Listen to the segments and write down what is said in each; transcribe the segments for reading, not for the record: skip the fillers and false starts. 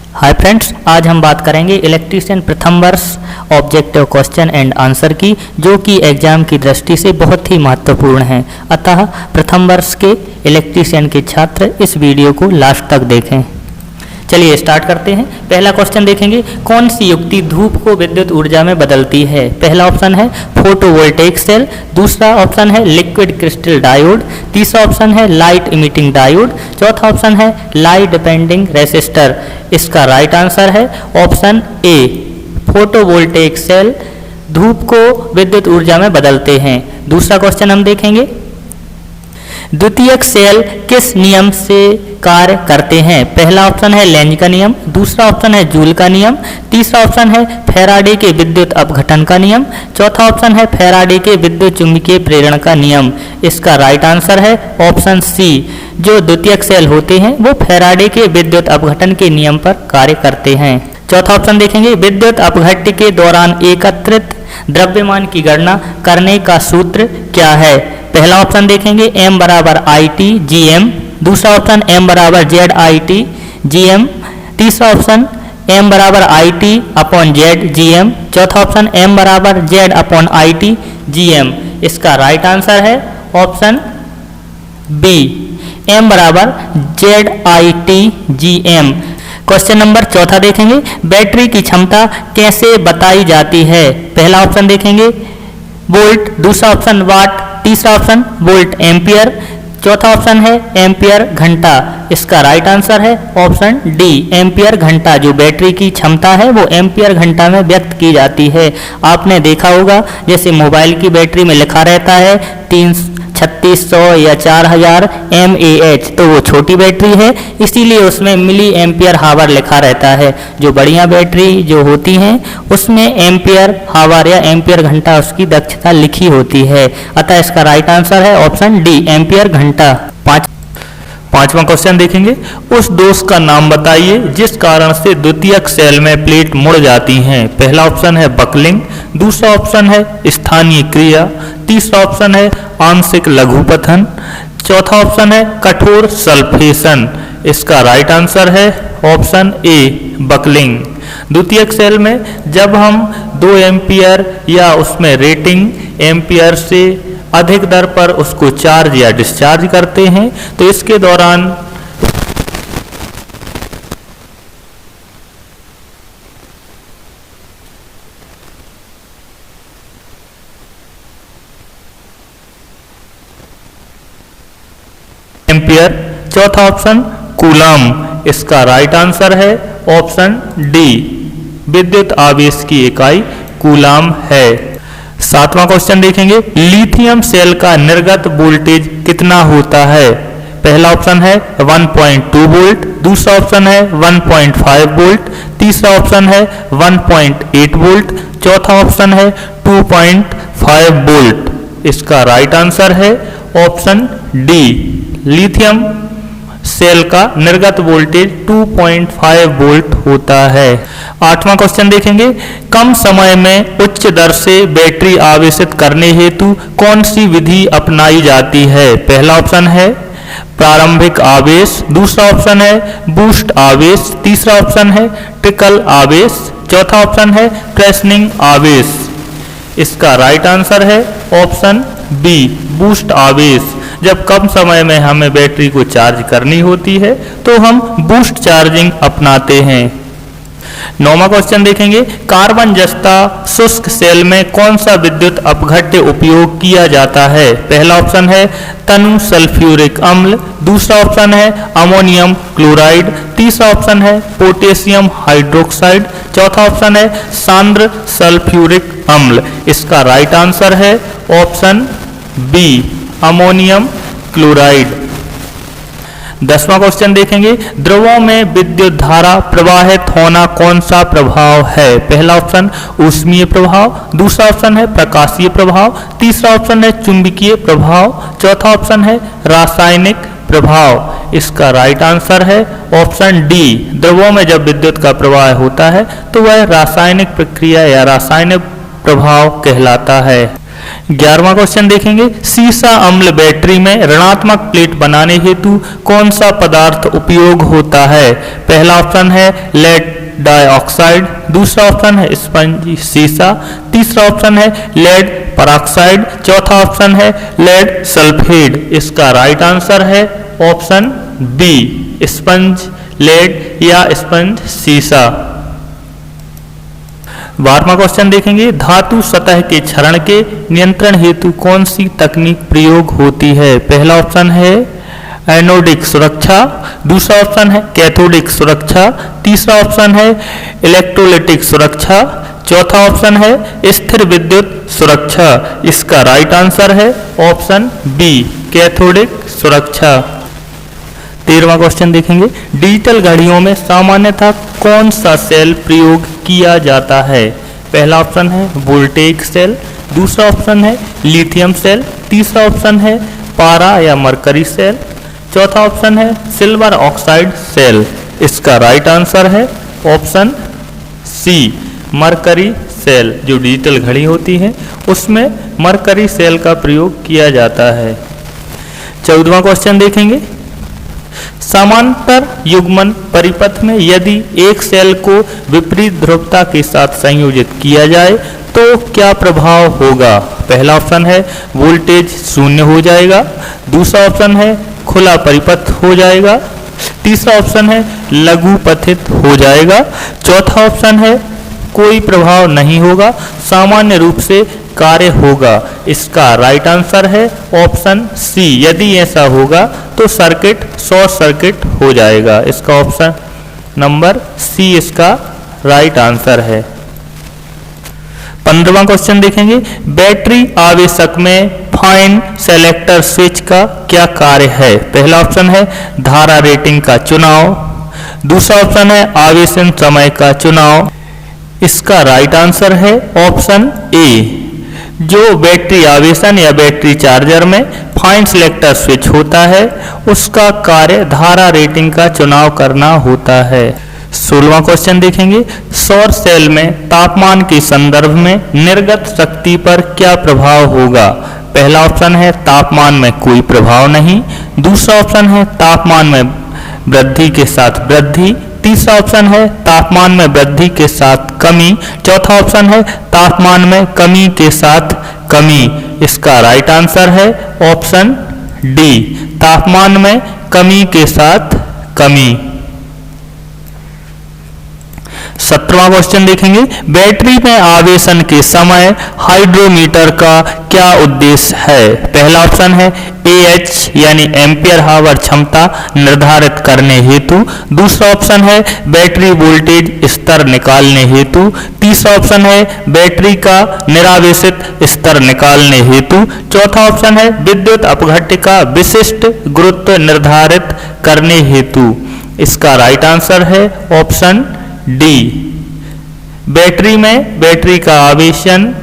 Hi friends, आज हम बात करेंगे इलेक्ट्रीशियन प्रथम वर्ष ऑब्जेक्टिव क्वेश्चन एंड आंसर की, जो कि एग्जाम की दृष्टि से बहुत ही महत्वपूर्ण है। अतः प्रथम वर्ष के इलेक्ट्रीशियन के छात्र इस वीडियो को लास्ट तक देखें। चलिए स्टार्ट करते हैं। पहला क्वेश्चन देखेंगे, कौन सी युक्ति धूप को विद्युत ऊर्जा में बदलती है? पहला ऑप्शन है फोटोवोल्टेइक सेल, दूसरा ऑप्शन है लिक्विड क्रिस्टल डायोड, तीसरा ऑप्शन है लाइट इमिटिंग डायोड, चौथा ऑप्शन है लाइट डिपेंडिंग रेसिस्टर। इसका राइट आंसर है ऑप्शन ए, फोटोवोल्टेइक सेल धूप को विद्युत ऊर्जा में बदलते हैं। दूसरा क्वेश्चन हम देखेंगे, द्वितीयक सेल किस नियम से कार्य करते हैं? पहला ऑप्शन है लेंज का नियम, दूसरा ऑप्शन है जूल का नियम, तीसरा ऑप्शन है फैराडे के विद्युत अपघटन का नियम, चौथा ऑप्शन है फैराडे के विद्युत चुंबकीय प्रेरण का नियम। इसका राइट आंसर है ऑप्शन सी, जो द्वितीयक सेल होते हैं वो फैराडे के विद्युत अपघटन के नियम पर कार्य करते हैं। चौथा ऑप्शन देखेंगे, विद्युत अपघट्य के दौरान एकत्रित द्रव्यमान की गणना करने का सूत्र क्या है? पहला ऑप्शन देखेंगे m बराबर आई टी जी एम, दूसरा ऑप्शन m बराबर Z I T G M, तीसरा ऑप्शन m बराबर I T upon Z G M, चौथा ऑप्शन m बराबर Z upon I T G M. इसका राइट आंसर है ऑप्शन बी, m बराबर Z I T G M. Question number चौथा देखेंगे, battery की क्षमता कैसे बताई जाती है? पहला ऑप्शन देखेंगे वोल्ट, दूसरा ऑप्शन वाट, तीसरा ऑप्शन वोल्ट एम्पियर, चौथा ऑप्शन है एम्पियर घंटा। इसका राइट आंसर है ऑप्शन डी, एम्पियर घंटा। जो बैटरी की क्षमता है वो एम्पियर घंटा में व्यक्त की जाती है। आपने देखा होगा जैसे मोबाइल की बैटरी में लिखा रहता है 3600 या 4000 mAh, तो वो छोटी बैटरी है, इसीलिए उसमें मिली एम्पियर हावर लिखा रहता है। जो बढ़िया बैटरी जो होती हैं उसमें एम्पियर हावर या एम्पियर घंटा उसकी दक्षता लिखी होती है। अतः इसका राइट आंसर है ऑप्शन डी, एम्पियर घंटा। पांचवा क्वेश्चन देखेंगे, उस दोष का नाम बताइए जिस कारण से द्वितीयक सेल में प्लेट मुड़ जाती हैं। पहला ऑप्शन है बकलिंग, दूसरा ऑप्शन है स्थानीय क्रिया, तीसरा ऑप्शन है आंशिक लघुपथन, चौथा ऑप्शन है कठोर सल्फेशन। इसका राइट आंसर है ऑप्शन ए, बकलिंग। द्वितीयक सेल में जब हम 2 एम्पियर या उसमें रेटिंग एम्पियर से अधिक दर पर उसको चार्ज या डिस्चार्ज करते हैं तो इसके दौरान एम्पियर, चौथा ऑप्शन कूलम। इसका राइट आंसर है ऑप्शन डी, विद्युत आवेश की इकाई कूलम है। सातवां क्वेश्चन देखेंगे, लिथियम सेल का निर्गत वोल्टेज कितना होता है? पहला ऑप्शन है 1.2 वोल्ट, दूसरा ऑप्शन है 1.5 वोल्ट, तीसरा ऑप्शन है 1.8 वोल्ट, चौथा ऑप्शन है 2.5 वोल्ट। इसका राइट आंसर है ऑप्शन डी, लिथियम सेल का निर्गत वोल्टेज 2.5 वोल्ट होता है। आठवां क्वेश्चन देखेंगे, कम समय में उच्च दर से बैटरी आवेशित करने हेतु कौन सी विधि अपनाई जाती है? पहला ऑप्शन है प्रारंभिक आवेश, दूसरा ऑप्शन है बूस्ट आवेश, तीसरा ऑप्शन है ट्रिकल आवेश, चौथा ऑप्शन है प्रेशनिंग आवेश। इसका राइट आंसर है ऑप्शन बी, बूस्ट आवेश। जब कम समय में हमें बैटरी को चार्ज करनी होती है तो हम बूस्ट चार्जिंग अपनाते हैं। नौवां क्वेश्चन देखेंगे, कार्बन जस्ता शुष्क सेल में कौन सा विद्युत अपघट्य उपयोग किया जाता है? पहला ऑप्शन है तनु सल्फ्यूरिक अम्ल, दूसरा ऑप्शन है अमोनियम क्लोराइड, तीसरा ऑप्शन है पोटेशियम हाइड्रोक्साइड, चौथा ऑप्शन है सांद्र सल्फ्यूरिक अम्ल। इसका राइट आंसर है ऑप्शन बी, अमोनियम क्लोराइड। 10वां क्वेश्चन देखेंगे, द्रवों में विद्युत धारा प्रवाहित होना कौन सा प्रभाव है? पहला ऑप्शन ऊष्मीय प्रभाव, दूसरा ऑप्शन है प्रकाशीय प्रभाव, तीसरा ऑप्शन है चुंबकीय प्रभाव, चौथा ऑप्शन है रासायनिक प्रभाव। इसका राइट आंसर है ऑप्शन डी, द्रवों में जब विद्युत का प्रवाह होता है तो वह रासायनिक प्रक्रिया या रासायनिक प्रभाव कहलाता है। 11वां क्वेश्चन देखेंगे, सीसा अम्ल बैटरी में ऋणात्मक प्लेट बनाने हेतु कौन सा पदार्थ उपयोग होता है? पहला ऑप्शन है लेड डाइऑक्साइड, दूसरा ऑप्शन है स्पंज सीसा, तीसरा ऑप्शन है लेड परऑक्साइड, चौथा ऑप्शन है लेड सल्फेट। इसका राइट आंसर है ऑप्शन बी, स्पंज लेड या स्पंज सीसा। 12वां क्वेश्चन देखेंगे, धातु सतह के क्षरण के नियंत्रण हेतु कौन सी तकनीक प्रयोग होती है? पहला ऑप्शन है एनोडिक सुरक्षा, दूसरा ऑप्शन है कैथोडिक सुरक्षा, तीसरा ऑप्शन है इलेक्ट्रोलिटिक सुरक्षा, चौथा ऑप्शन है स्थिर विद्युत सुरक्षा। इसका राइट आंसर है ऑप्शन बी, कैथोडिक सुरक्षा। 13वां क्वेश्चन देखेंगे, डिजिटल घड़ियों में सामान्यतः कौन सा सेल प्रयोग किया जाता है? पहला ऑप्शन है वोल्टेज सेल, दूसरा ऑप्शन है लिथियम सेल, तीसरा ऑप्शन है पारा या मरकरी सेल, चौथा ऑप्शन है सिल्वर ऑक्साइड सेल। इसका राइट आंसर है ऑप्शन सी, मरकरी सेल। जो डिजिटल घड़ी होती है उसमें मरकरी सेल का प्रयोग किया जाता है। 14वां क्वेश्चन देखेंगे, समांतर युग्मन परिपथ में यदि एक सेल को विपरीत ध्रुवता के साथ संयोजित किया जाए तो क्या प्रभाव होगा? पहला ऑप्शन है वोल्टेज शून्य हो जाएगा, दूसरा ऑप्शन है खुला परिपथ हो जाएगा, तीसरा ऑप्शन है लघुपथित हो जाएगा, चौथा ऑप्शन है कोई प्रभाव नहीं होगा, सामान्य रूप से कार्य होगा। इसका राइट आंसर है ऑप्शन सी, यदि ऐसा होगा तो सर्किट शॉर्ट सर्किट हो जाएगा। इसका ऑप्शन नंबर सी इसका राइट आंसर है। 15वां क्वेश्चन देखेंगे, बैटरी आवेशक में फाइन सेलेक्टर स्विच का क्या कार्य है? पहला ऑप्शन है धारा रेटिंग का चुनाव, दूसरा ऑप्शन है आवेशन समय का चुनाव। इसका राइट आंसर है ऑप्शन ए, जो बैटरी आवेशन या बैटरी चार्जर में फाइन सेलेक्टर स्विच होता है उसका कार्य धारा रेटिंग का चुनाव करना होता है। 16वां क्वेश्चन देखेंगे, सौर सेल में तापमान के संदर्भ में निर्गत शक्ति पर क्या प्रभाव होगा? पहला ऑप्शन है तापमान में कोई प्रभाव नहीं, दूसरा ऑप्शन है तापमान में वृद्धि के साथ वृद्धि, तीसरा ऑप्शन है तापमान में वृद्धि के साथ कमी, चौथा ऑप्शन है तापमान में कमी के साथ कमी। इसका राइट आंसर है ऑप्शन डी, तापमान में कमी के साथ कमी। 17वां क्वेश्चन देखेंगे, बैटरी में आवेशन के समय हाइड्रोमीटर का क्या उद्देश्य है? पहला ऑप्शन है AH यानी एम्पियर हावर क्षमता निर्धारित करने हेतु, दूसरा ऑप्शन है बैटरी वोल्टेज स्तर निकालने हेतु, तीसरा ऑप्शन है बैटरी का निरावेशित स्तर निकालने हेतु, चौथा ऑप्शन है विद्युत अपघट्य का विशिष्ट गुरुत्व निर्धारित करने हेतु। इसका राइट आंसर है ऑप्शन डी, बैटरी में बैटरी का आवेशन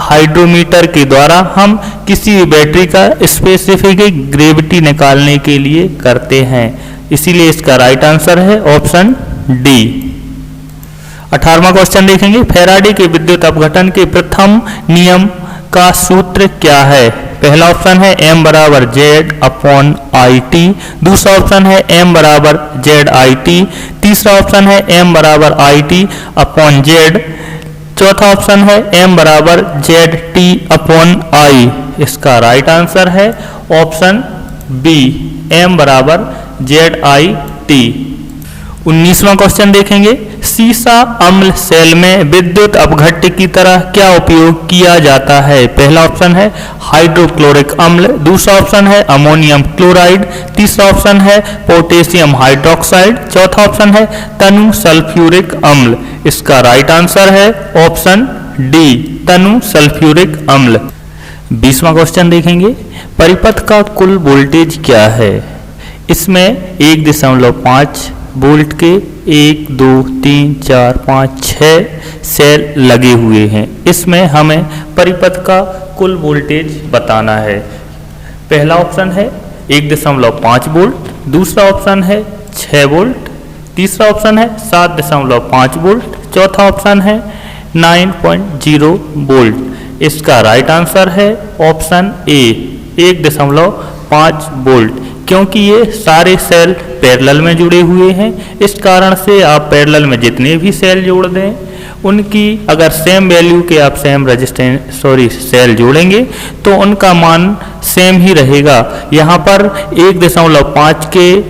हाइड्रोमीटर के द्वारा हम किसी भी बैटरी का स्पेसिफिक ग्रेविटी निकालने के लिए करते हैं, इसीलिए इसका राइट आंसर है ऑप्शन डी। 18वां क्वेश्चन देखेंगे, फैराडे के विद्युत अपघटन के प्रथम नियम का सूत्र क्या है? पहला ऑप्शन है M बराबर Z अपॉन IT, दूसरा ऑप्शन है M बराबर ZIT, तीसरा ऑप्शन है M बराबर IT अपॉन Z, चौथा ऑप्शन है M बराबर ZT अपॉन I। इसका राइट आंसर है ऑप्शन बी, M बराबर ZIT। 19वां क्वेश्चन देखेंगे, सीसा अम्ल सेल में विद्युत अपघट्य की तरह क्या उपयोग किया जाता है? पहला ऑप्शन है हाइड्रोक्लोरिक अम्ल, दूसरा ऑप्शन है अमोनियम क्लोराइड, तीसरा ऑप्शन है पोटेशियम हाइड्रोक्साइड, चौथा ऑप्शन है तनु सल्फ्यूरिक अम्ल। इसका राइट आंसर है ऑप्शन डी, तनु सल्फ्यूरिक अम्ल। 20वां क्वेश्चन देखेंगे, परिपथ का कुल वोल्टेज क्या है? इसमें 1.5 वोल्ट के 1, 2, 3, 4, 5, 6 सेल लगे हुए हैं। इसमें हमें परिपथ का कुल वोल्टेज बताना है। पहला ऑप्शन है 1.5 वोल्ट, दूसरा ऑप्शन है 6 वोल्ट, तीसरा ऑप्शन है 7.5 वोल्ट, चौथा ऑप्शन है 9.0 वोल्ट। इसका राइट आंसर है ऑप्शन ए 1.5 वोल्ट, क्योंकि ये सारे सेल पैरेलल में जुड़े हुए हैं। इस कारण से आप पैरेलल में जितने भी सेल जोड़ दें उनकी अगर सेम वैल्यू के आप सेम सेल जोड़ेंगे तो उनका मान सेम ही रहेगा। यहाँ पर 1.5 के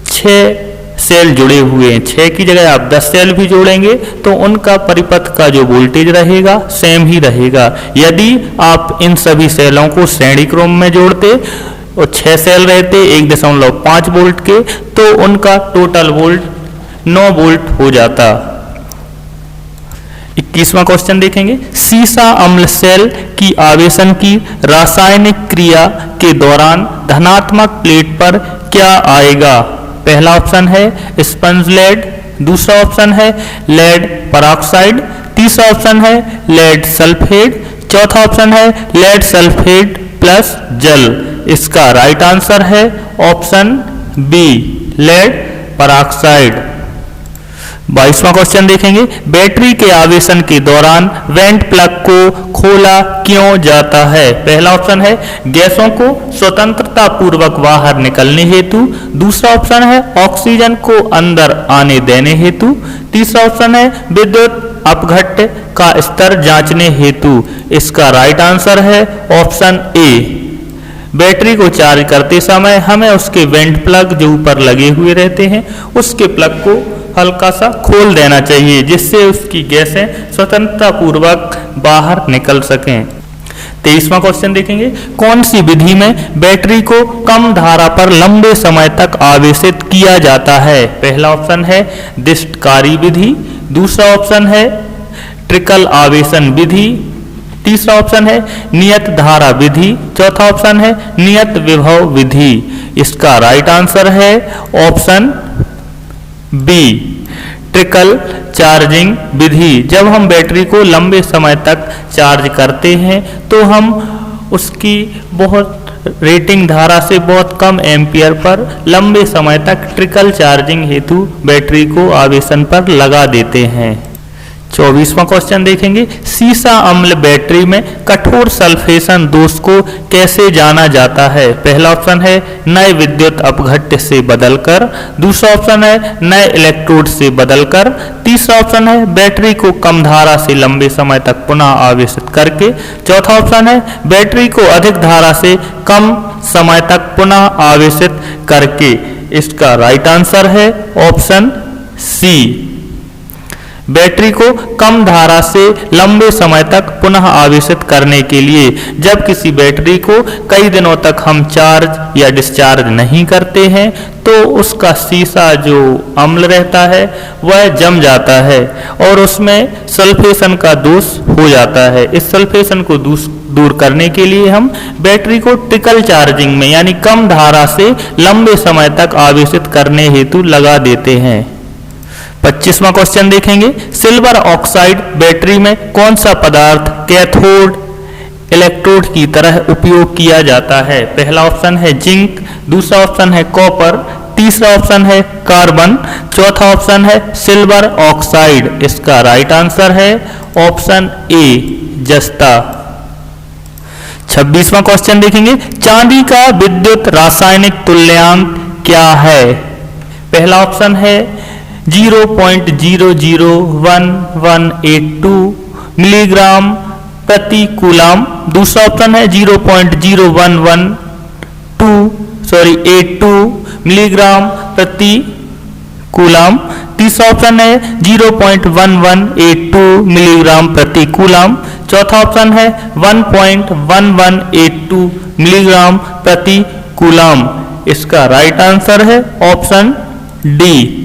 6 सेल जुड़े हुए हैं, 6 की जगह आप 10 सेल भी जोड़ेंगे तो उनका परिपथ का जो वोल्टेज रहेगा सेम ही रहेगा। यदि आप इन सभी सेलों को श्रेणी क्रम में जोड़ते और 6 सेल रहते 1.5 वोल्ट के तो उनका टोटल वोल्ट 9 वोल्ट हो जाता। 21वां क्वेश्चन देखेंगे, सीसा अम्ल सेल की आवेशन की रासायनिक क्रिया के दौरान धनात्मक प्लेट पर क्या आएगा? पहला ऑप्शन है स्पंज लेड, दूसरा ऑप्शन है लेड परऑक्साइड, तीसरा ऑप्शन है लेड सल्फेट, चौथा ऑप्शन है लेड सल्फेट प्लस जल। इसका राइट आंसर है ऑप्शन बी लेड परऑक्साइड। 22वां क्वेश्चन देखेंगे, बैटरी के आवेशन के दौरान वेंट प्लग को खोला क्यों जाता है? पहला ऑप्शन है गैसों को स्वतंत्रता पूर्वक बाहर निकलने हेतु, दूसरा ऑप्शन है ऑक्सीजन को अंदर आने देने हेतु, तीसरा ऑप्शन है विद्युत अपघट्य का स्तर जांचने हेतु। इसका राइट आंसर है ऑप्शन ए। बैटरी को चार्ज करते समय हमें उसके वेंट प्लग जो ऊपर लगे हुए रहते हैं उसके प्लग को हल्का सा खोल देना चाहिए जिससे उसकी गैसें स्वतंत्रता पूर्वक बाहर निकल सकें। 23वां क्वेश्चन देखेंगे, कौन सी विधि में बैटरी को कम धारा पर लंबे समय तक आवेशित किया जाता है? पहला ऑप्शन है दिष्टकारी विधि, दूसरा ऑप्शन है ट्रिकल आवेशन विधि, तीसरा ऑप्शन है नियत धारा विधि, चौथा ऑप्शन है नियत विभव विधि। इसका राइट आंसर है ऑप्शन बी ट्रिकल चार्जिंग विधि। जब हम बैटरी को लंबे समय तक चार्ज करते हैं तो हम उसकी बहुत रेटिंग धारा से बहुत कम एम्पियर पर लंबे समय तक ट्रिकल चार्जिंग हेतु बैटरी को आवेशन पर लगा देते हैं। 24वां क्वेश्चन देखेंगे, सीसा अम्ल बैटरी में कठोर सल्फेशन दोष को कैसे जाना जाता है? पहला ऑप्शन है नए विद्युत अपघट्य से बदलकर, दूसरा ऑप्शन है नए इलेक्ट्रोड से बदलकर, तीसरा ऑप्शन है बैटरी को कम धारा से लंबे समय तक पुनः आवेशित करके, चौथा ऑप्शन है बैटरी को अधिक धारा से कम समय तक पुनः आवेशित करके। इसका राइट आंसर है ऑप्शन सी। बैटरी को कम धारा से लंबे समय तक पुनः आवेशित करने के लिए जब किसी बैटरी को कई दिनों तक हम चार्ज या डिस्चार्ज नहीं करते हैं तो उसका सीसा जो अम्ल रहता है वह जम जाता है और उसमें सल्फेशन का दोष हो जाता है। इस सल्फेशन को दूर करने के लिए हम बैटरी को ट्रिकल चार्जिंग में यानी कम धारा से लंबे समय तक आवेशित करने हेतु लगा देते हैं। 25वां क्वेश्चन देखेंगे, सिल्वर ऑक्साइड बैटरी में कौन सा पदार्थ कैथोड इलेक्ट्रोड की तरह उपयोग किया जाता है? पहला ऑप्शन है जिंक, दूसरा ऑप्शन है कॉपर, तीसरा ऑप्शन है कार्बन, चौथा ऑप्शन है सिल्वर ऑक्साइड। इसका राइट आंसर है ऑप्शन ए जस्ता। 26वां क्वेश्चन देखेंगे, चांदी का विद्युत रासायनिक तुल्यांक क्या है? पहला ऑप्शन है 0.001182 मिलीग्राम प्रति कूलाम, दूसरा ऑप्शन है 0.0112 मिलीग्राम प्रति कूलाम, तीसरा ऑप्शन है 0.1182 मिलीग्राम प्रति कूलाम, चौथा ऑप्शन है 1.1182 मिलीग्राम प्रति कूलाम। इसका राइट आंसर है ऑप्शन डी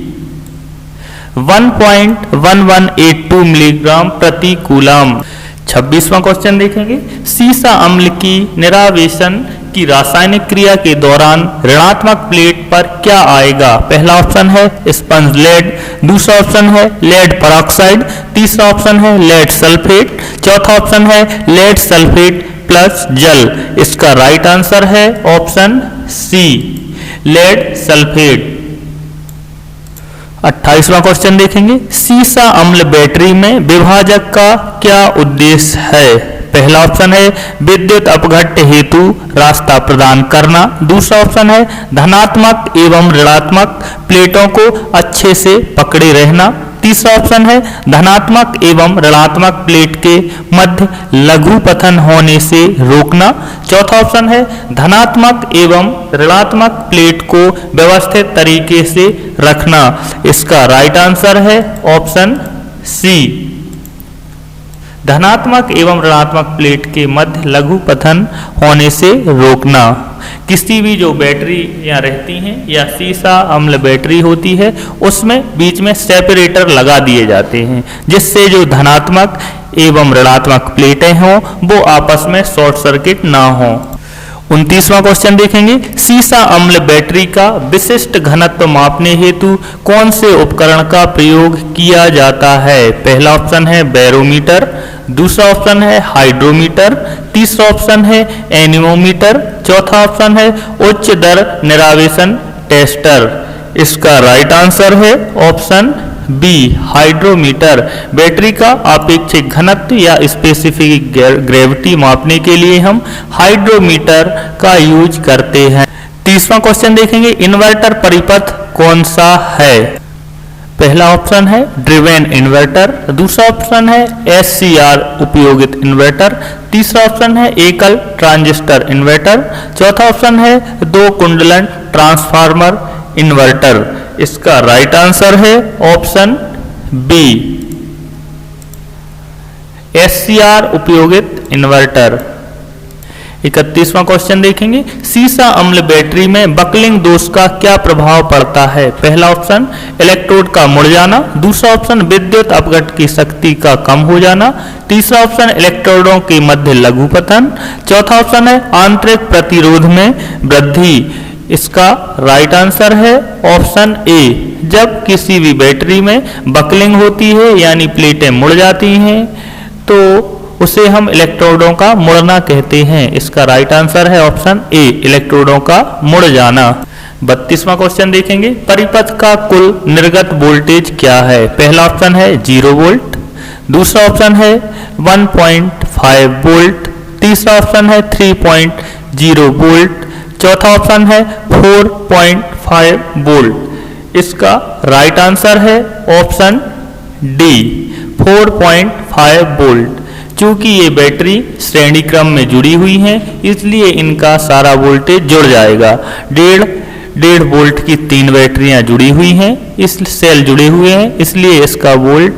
1.1182 मिलीग्राम प्रति कूलाम। 26वां क्वेश्चन देखेंगे, सीसा अम्ल की निरावेशन की रासायनिक क्रिया के दौरान ऋणात्मक प्लेट पर क्या आएगा? पहला ऑप्शन है स्पंज लेड, दूसरा ऑप्शन है लेड परऑक्साइड, तीसरा ऑप्शन है लेड सल्फेट, चौथा ऑप्शन है लेड सल्फेट प्लस जल। इसका राइट आंसर है ऑप्शन सी लेड सल्फेट। 28वां क्वेश्चन देखेंगे, सीसा अम्ल बैटरी में विभाजक का क्या उद्देश्य है? पहला ऑप्शन है विद्युत अपघट्य हेतु रास्ता प्रदान करना, दूसरा ऑप्शन है धनात्मक एवं ऋणात्मक प्लेटों को अच्छे से पकड़े रहना, तीसरा ऑप्शन है धनात्मक एवं ऋणात्मक प्लेट के मध्य लघु पतन होने से रोकना, चौथा ऑप्शन है धनात्मक एवं ऋणात्मक प्लेट को व्यवस्थित तरीके से रखना। इसका राइट आंसर है ऑप्शन सी, धनात्मक एवं ऋणात्मक प्लेट के मध्य लघु पतन होने से रोकना। किसी भी जो बैटरियां रहती हैं या सीसा अम्ल बैटरी होती है उसमें बीच में सेपरेटर लगा दिए जाते हैं जिससे जो धनात्मक एवं ऋणात्मक प्लेटें हों वो आपस में शॉर्ट सर्किट ना हो। 29वां क्वेश्चन देखेंगे, सीसा अम्ल बैटरी का विशिष्ट घनत्व मापने हेतु कौन से उपकरण का प्रयोग किया जाता है? पहला ऑप्शन है बैरोमीटर, दूसरा ऑप्शन है हाइड्रोमीटर, तीसरा ऑप्शन है एनीमोमीटर, चौथा ऑप्शन है उच्च दर निरावेशन टेस्टर। इसका राइट आंसर है ऑप्शन बी, हाइड्रोमीटर। बैटरी का अपेक्षिक घनत्व या स्पेसिफिक ग्रेविटी मापने के लिए हम हाइड्रोमीटर का यूज करते हैं। 30वां क्वेश्चन देखेंगे, इन्वर्टर परिपथ कौन सा है? पहला ऑप्शन है ड्रिवेन इन्वर्टर, दूसरा ऑप्शन है SCR उपयोगित इन्वर्टर, तीसरा ऑप्शन है एकल ट्रांजिस्टर इन्वर्टर, चौथा ऑप्शन है दो कुंडलन ट्रांसफार्मर इन्वर्टर। इसका राइट आंसर है ऑप्शन बी, SCR उपयोगित इन्वर्टर। 31वां क्वेश्चन देखेंगे, सीसा अम्ल बैटरी में बकलिंग दोष का क्या प्रभाव पड़ता है? पहला ऑप्शन इलेक्ट्रोड का मुड़ जाना, दूसरा ऑप्शन विद्युत अपघट्य की शक्ति का कम हो जाना, तीसरा ऑप्शन इलेक्ट्रोडों के मध्य लघु पतन, चौथा ऑप्शन है आंतरिक प्रतिरोध में वृद्धि। इसका राइट आंसर है ऑप्शन ए, जब किसी भी बैटरी में बकलिंग होती है यानी प्लेटें मुड़ जाती हैं तो उसे हम इलेक्ट्रोडों का मुड़ना कहते हैं। इसका राइट आंसर है ऑप्शन ए, इलेक्ट्रोडों का मुड़ जाना। 32वां क्वेश्चन देखेंगे, परिपथ का कुल निर्गत वोल्टेज क्या है? पहला ऑप्शन है 0 वोल्ट, दूसरा ऑप्शन है 1.5 वोल्ट, तीसरा ऑप्शन है 3.0 वोल्ट, चौथा ऑप्शन है 4.5 वोल्ट। इसका राइट आंसर है ऑप्शन डी, 4.5 वोल्ट। चूंकि ये बैटरी श्रेणी क्रम में जुड़ी हुई हैं इसलिए इनका सारा वोल्टेज जुड़ जाएगा। 1.5 वोल्ट की 3 बैटरियां जुड़ी हुई हैं, इस सेल जुड़े हुए हैं इसलिए इसका वोल्ट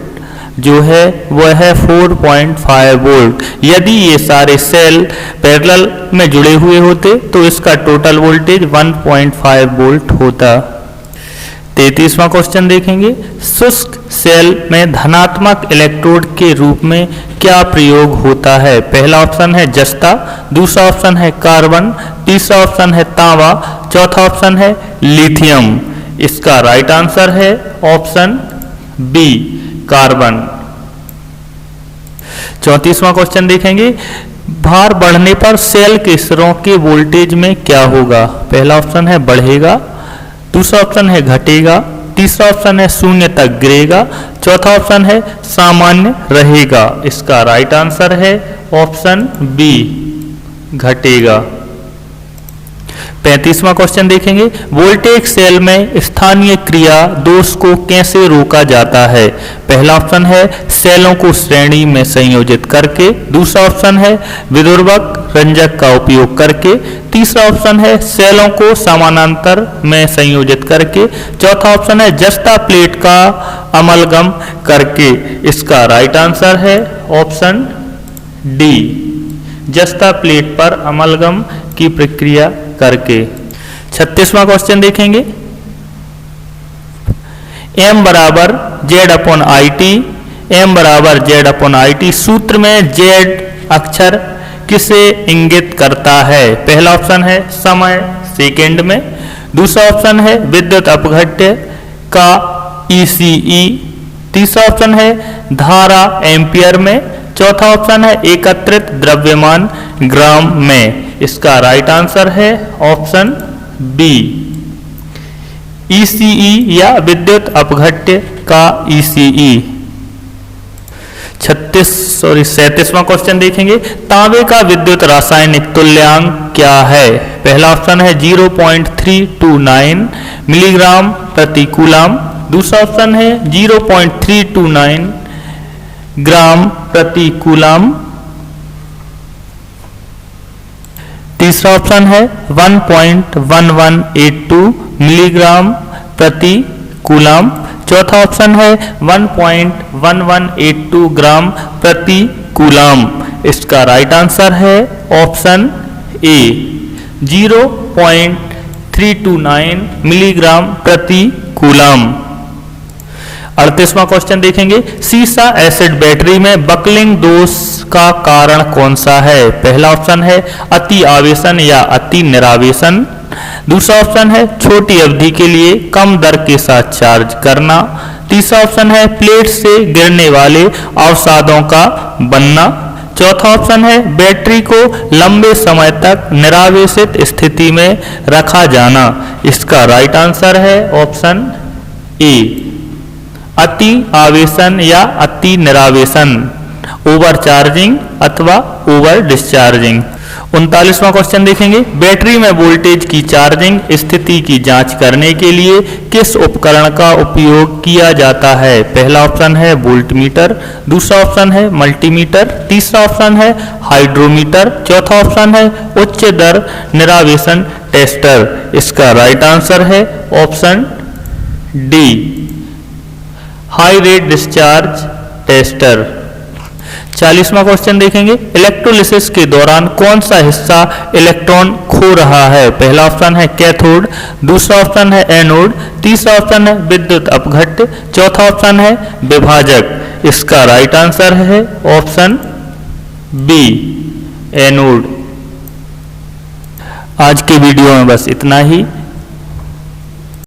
जो है वह है 4.5 वोल्ट। यदि ये सारे सेल पैरेलल में जुड़े हुए होते तो इसका टोटल वोल्टेज 1.5 वोल्ट होता। 33वां क्वेश्चन देखेंगे, शुष्क सेल में धनात्मक इलेक्ट्रोड के रूप में क्या प्रयोग होता है? पहला ऑप्शन है जस्ता, दूसरा ऑप्शन है कार्बन, तीसरा ऑप्शन है तांबा, चौथा ऑप्शन है लिथियम। इसका राइट आंसर है ऑप्शन बी, कार्बन। 34वां क्वेश्चन देखेंगे, भार बढ़ने पर सेल के सिरों के वोल्टेज में क्या होगा? पहला ऑप्शन है बढ़ेगा, दूसरा ऑप्शन है घटेगा, तीसरा ऑप्शन है शून्य तक गिरेगा, चौथा ऑप्शन है सामान्य रहेगा। इसका राइट आंसर है ऑप्शन बी, घटेगा। 35वां क्वेश्चन देखेंगे, वोल्टेज सेल में स्थानीय क्रिया दोष को कैसे रोका जाता है? पहला ऑप्शन है सेलों को श्रेणी में संयोजित करके, दूसरा ऑप्शन है विदुर्भक रंजक का उपयोग करके, तीसरा ऑप्शन है सेलों को समानांतर में संयोजित करके, चौथा ऑप्शन है जस्ता प्लेट का अमलगम करके। इसका राइट आंसर है ऑप्शन डी, जस्ता प्लेट पर अमलगम की प्रक्रिया करके। 36वां क्वेश्चन देखेंगे, m बराबर Z/IT, m बराबर Z/IT सूत्र में Z अक्षर किसे इंगित करता है? पहला ऑप्शन है समय सेकेंड में, दूसरा ऑप्शन है विद्युत अपघट्य का ECE, तीसरा ऑप्शन है धारा एम्पियर में, चौथा ऑप्शन है एकत्रित द्रव्यमान ग्राम में। इसका राइट आंसर है ऑप्शन बी, ECE या विद्युत अपघट्य का ECE। 37वां क्वेश्चन देखेंगे, तांबे का विद्युत रासायनिक तुल्यांक क्या है? पहला ऑप्शन है 0.329 मिलीग्राम प्रति कूलाम, दूसरा ऑप्शन है 0.329 ग्राम प्रति कूलाम, तीसरा ऑप्शन है 1.1182 मिलीग्राम प्रति कूलाम, चौथा ऑप्शन है 1.1182 ग्राम प्रति कूलाम। इसका राइट आंसर है ऑप्शन ए 0.329 मिलीग्राम प्रति कूलाम। 38वां क्वेश्चन देखेंगे, सीसा एसिड बैटरी में बकलिंग दोष का कारण कौन सा है? पहला ऑप्शन है अति आवेशन या अति निरावेशन, दूसरा ऑप्शन है छोटी अवधि के लिए कम दर के साथ चार्ज करना, तीसरा ऑप्शन है प्लेट से गिरने वाले अवसादों का बनना, चौथा ऑप्शन है बैटरी को लंबे समय तक निरावेशित स्थिति में रखा जाना। इसका राइट आंसर है ऑप्शन ए अति आवेशन या अति निरावेशन, ओवर चार्जिंग अथवा ओवर डिस्चार्जिंग। 39वां क्वेश्चन देखेंगे, बैटरी में वोल्टेज की चार्जिंग स्थिति की जांच करने के लिए किस उपकरण का उपयोग किया जाता है? पहला ऑप्शन है वोल्टमीटर, दूसरा ऑप्शन है मल्टीमीटर, तीसरा ऑप्शन है हाइड्रोमीटर, चौथा ऑप्शन है उच्च दर निरावेशन टेस्टर। इसका राइट आंसर है option D high rate discharge tester. 40वां क्वेश्चन देखेंगे, इलेक्ट्रोलिसिस के दौरान कौन सा हिस्सा इलेक्ट्रॉन खो रहा है? पहला ऑप्शन है कैथोड, दूसरा ऑप्शन है एनोड, तीसरा ऑप्शन है विद्युत अपघट्य, चौथा ऑप्शन है विभाजक। इसका राइट आंसर है ऑप्शन बी एनोड। आज के वीडियो में बस इतना ही।